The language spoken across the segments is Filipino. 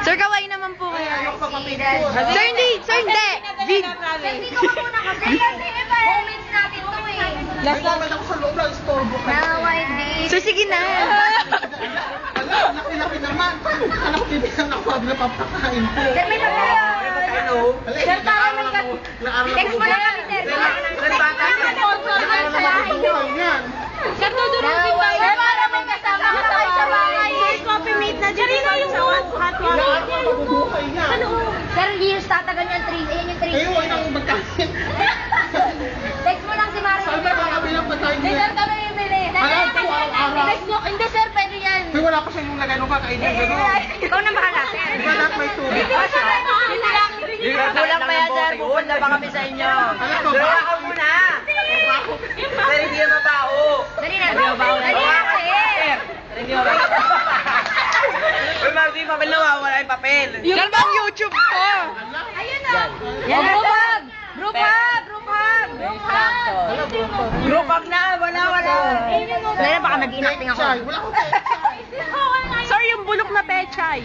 Sir, kaway naman po kayo. Sir, Sir, hindi! Sir, hindi! Hindi ko muna kasi. Moments natin to eh. May comment ako sa loob na istorbo ka. Naway din. Sir, sige na. Wala, laki-laki naman. Anak ko bibigyan ako pag napapakain ko. Sir, may pagkain. Sir, para may text mo lang kami, sir. Sir, tuturusin ba? Sir, para may kasama ka sa bahay. Coffee mate na dyan. Sino yung hot water? Sir, years tatagal niyan 3. Ayan yung 3. Kayo, ay nang magkasin. Text mo lang si Mari. Saan ba kami ng pagkain Hindi, niya? sir, kami bibili. Alam ko, araw-araw. Text mo. Hindi, sir, pwede yan. Kaya wala pa siyang lagay nung kakainin gano'n. Ikaw na bahala, sir. Di ba lahat may tubig? Kulang pa yan, sir. Pupunta pa kami sa inyo. Alam ko ba? Sir, ako muna. Sir, hindi yung mabao. Dali na. Dali na, sir. Hindi yung mabao. Uy, Marty, papel na wala yung papel. Yan ba ang YouTube ko? Ayun na. Yan na, sir. Group hug. Group hug na, wala. Dali na, baka mag-inacting ako. Pechay, wala akong pechay. Sir, yung bulok na pechay.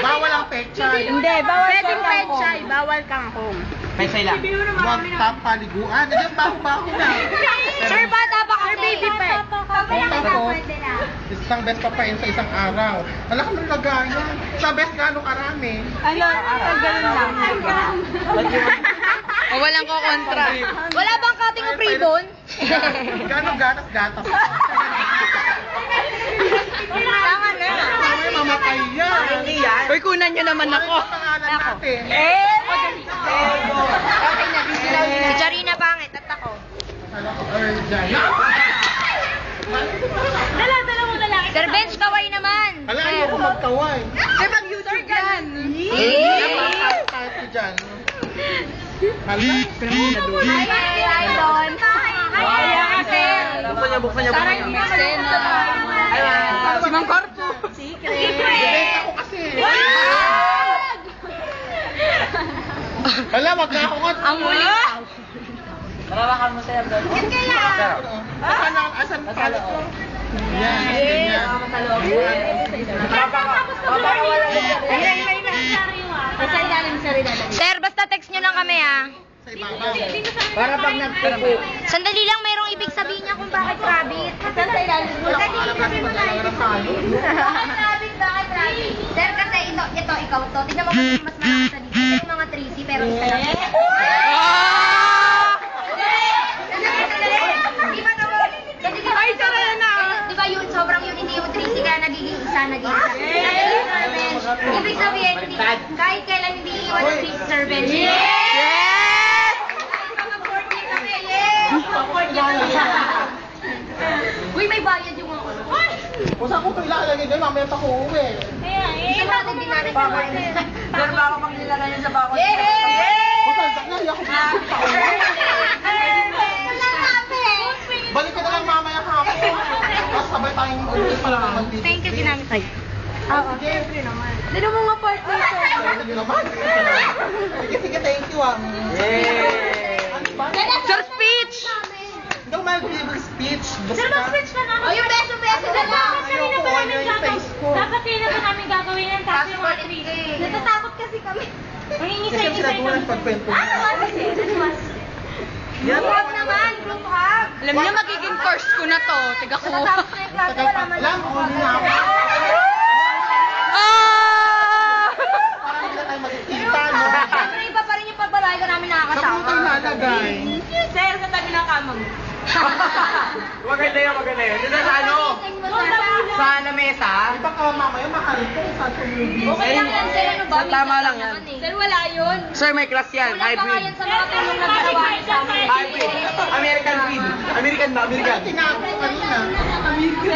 Bawal ang pechay. Hindi, bawal Pwedeng kangkong. pechay, Bawal kangkong. Pesay lang. Huwag tapaliguan. Nandiyan baho-baho na. Sir, bata pa kasi. Sir, baby pa eh. Pwede na. Isang best papain sa isang araw. Wala kang lagayan. Sa best gano'ng karami. Ano? Ganun lang. O, walang ko kontra. Wala bang cutting of ribbon? Gano'ng gatas-gatas. Tama na. May mamatay yan. Uy, kunan nyo naman ako. Ano pangalan natin? Si Charina pangit at ako. Alam ko, Erjan. Dala mo lalaki. Sir Bench, kaway naman. Alam mo ko magkaway. Sir, mag-YouTube yan. Party dyan. Hala. Hi, Don. Hi, sir. Buksan niya. Si Mang Corpo. Bibenta ko kasi. Hala, wag na ako nga. Ang huli. Marawakan mo, sir. Yan kaya. Asan pala ko? Yan, ganyan. Sir, basta text nyo lang kami ha. Sa ibabaw. Para pag nagpupo. Sandali lang, mayroong ibig sabihin niya kung bakit rabbit. Saan sa ilalim mo? Wala ko alam kasi maglalagay ng palo. Bakit rabbit? Bakit rabbit? Sir, kasi ito, ikaw to. Tignan mo kung mas malaki sa dito. Ito yung mga 3C, pero isa lang. Di ba tawag? Kasi di ba, Ay, saraya na. Di ba yun, sobrang yun, hindi yung 3C, kaya nagiging isa. Ibig sabihin, kahit kailan hindi iwan ng 3C, Sir Bench. Yes! Uy, may bayad yung mga ano. Kung saan ko ilalagay doon, mamaya pa ko uwi. Isa natin din natin kumain. Sir, baka pag nilagay niyo sa bakod. Kung saan sa kanya, ako pa uwi. Balik ka na lang mamaya hapon. Tapos sabay tayong uwi para naman dito. Thank you, ginamit. Sige. Dino mo nga partner ko. Thank you naman. Sige, thank you ah. Sir, speech! Hindi ako mag-deliver speech. Sir, mag-switch ka namin. O, yung beso-beso na lang. Ayoko ko ano yung face ko. Dapat kayo na namin gagawin yan. Tapos yung mga trees. Natatakot kasi kami. Kasi ang sinagulan pagkwento mo. Huwag naman, group hug. Alam niyo, magiging course ko na to. Tiga ko. Natatapos na yung klase, wala man Lang, huli na ako. Ah! Parang hindi na tayo magkikita, no? Siyempre, iba pa rin yung pagbalay ka namin Saan mo nakakasama. tayo nalagay? Sir, sa tabi ng kama mo. Maganda yun. Yun na sa ano? Sa lamesa? Di ba ka mamaya mahal ko sa movie? Okay lang yan, sir. Ano ba? Sir, tama lang yan. Sir, wala yun. Sir, may class yan. Kulang pa nga yan sa mga tulong na ginawa niyo sa amin. Hybrid. American breed. American ba? American. Tinapo kanina.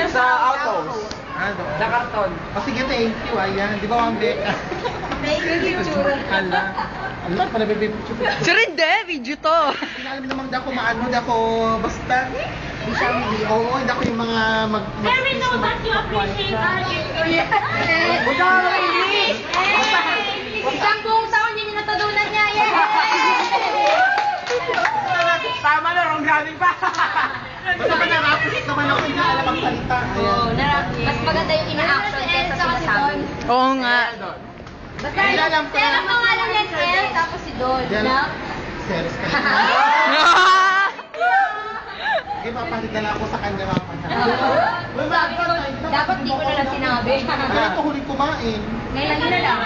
Sa autos. Ano? Sa karton. O sige, thank you. Ayan, di ba ang Becca? Hala. Ano pala bibipicture? Sir, hindi. Video to. Alam naman dako maano dako basta. Oo, dako yung mga Sir, we know that you appreciate our Isang buong taon, yun yung natutunan niya. Tama na, wrong gaming pa. Basta pa narapos naman ako hindi alam ang salita. Ayan. Mas maganda yung ina-action kaysa sinasabi. Oo nga. Basta Hindi yung, alam ko sir, na. ang pangalan niyan, L, tapos si Don. Diyan. Na? Serious ka na. Okay, papalit na lang ako sa kanya mamaya. Sabi ko, dapat di ko na lang sinabi. Kaya ito huling kumain. Ngayon na lang.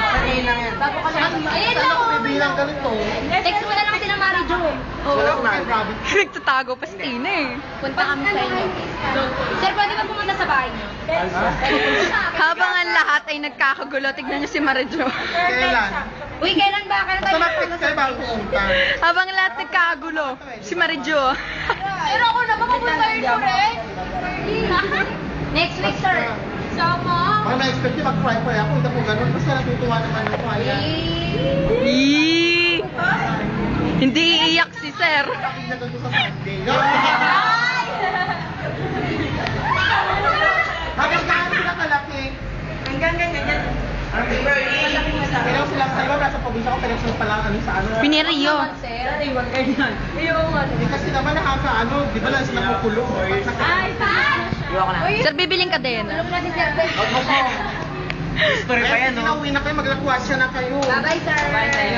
Bago ka lang. Ayun Saan lang. ako bibilang ganito? Text mo na lang sila Mari Jo. Wala ko kay Robin. Nagtatago pa si Tina eh. Punta kami sa inyo. Sir, pwede ba pumunta sa bahay niyo? Habang ang lahat ay nagkakagulo, tignan niyo si Marijo. Kailan? Uy, kailan ba? Kailan Basta tayo mag-text kayo bago pumunta. Habang lahat nagkakagulo, si Marijo. Pero ako naman mapunta yun ko rin. Next week, sir. Sama. Baka na-expect niyo mag-cry-cry ako. Hindi po ganun. Basta natutuwa naman ako. Ayan. Eee! Hindi iiyak si Sir. Pakinggan ko sa Sunday. Hanggang gaano sila kalaki? Hanggang ganyan. Pero sila sa iba, nasa probinsya ko, pero sila pala ano sa ano. Pinirio. Kasi naman nakakaano, di ba lang sila kukulong? Ay, saan? Sir, bibiling ka din. Tulog na si Sir Ben. Story pa yan, no? Uwi na kayo, maglakwasya na kayo. Bye-bye, sir.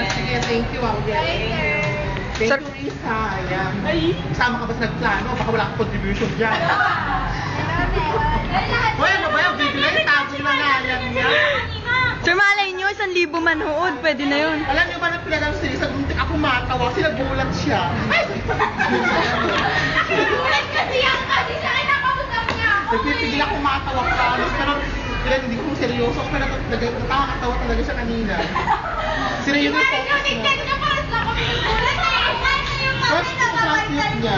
Sige, thank you. Thank Sir. you, Risa. Ayan. Kasama ka ba sa nagplano? Baka wala kang contribution dyan. Hoy, ano ba yung bigla? Itago na nga yan niya. Sir, malay nyo, 1,000 manood. Pwede na yun. Alam niyo ba na pinagano si Risa? Muntik ako matawa. Sinagulat siya. Nagulat kasi yan kasi siya kinakausap niya ako. Nagpipigil ako matawa ka. Pero hindi ko seryoso. Pero nakakatawa talaga siya kanina. Seryoso yung focus mo. Tignan ka para sa kami nagulat na yan. First, sobrang cute niya.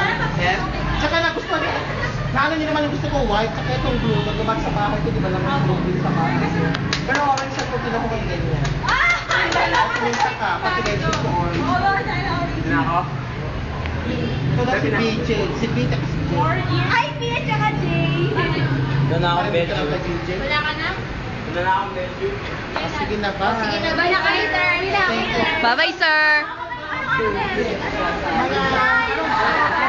Tsaka nagustuhan niya. Naano niyo naman yung gusto ko white, tsaka itong blue. Nagabag sa bahay ko, di ba lang yung blue din sa bahay. Pero orange siya kung tinako kang ganyan. Punta ka, pati guys gusto ko orange. Nako. Ito na si BJ. Si BJ kasi si Jay. Ay, Pia tsaka Jay. Doon na Alam mo ka BJ? Wala ka na? Doon na akong medyo. Sige na ba? Sige na ba na kayo, sir? Thank you. Bye-bye, sir. Mga,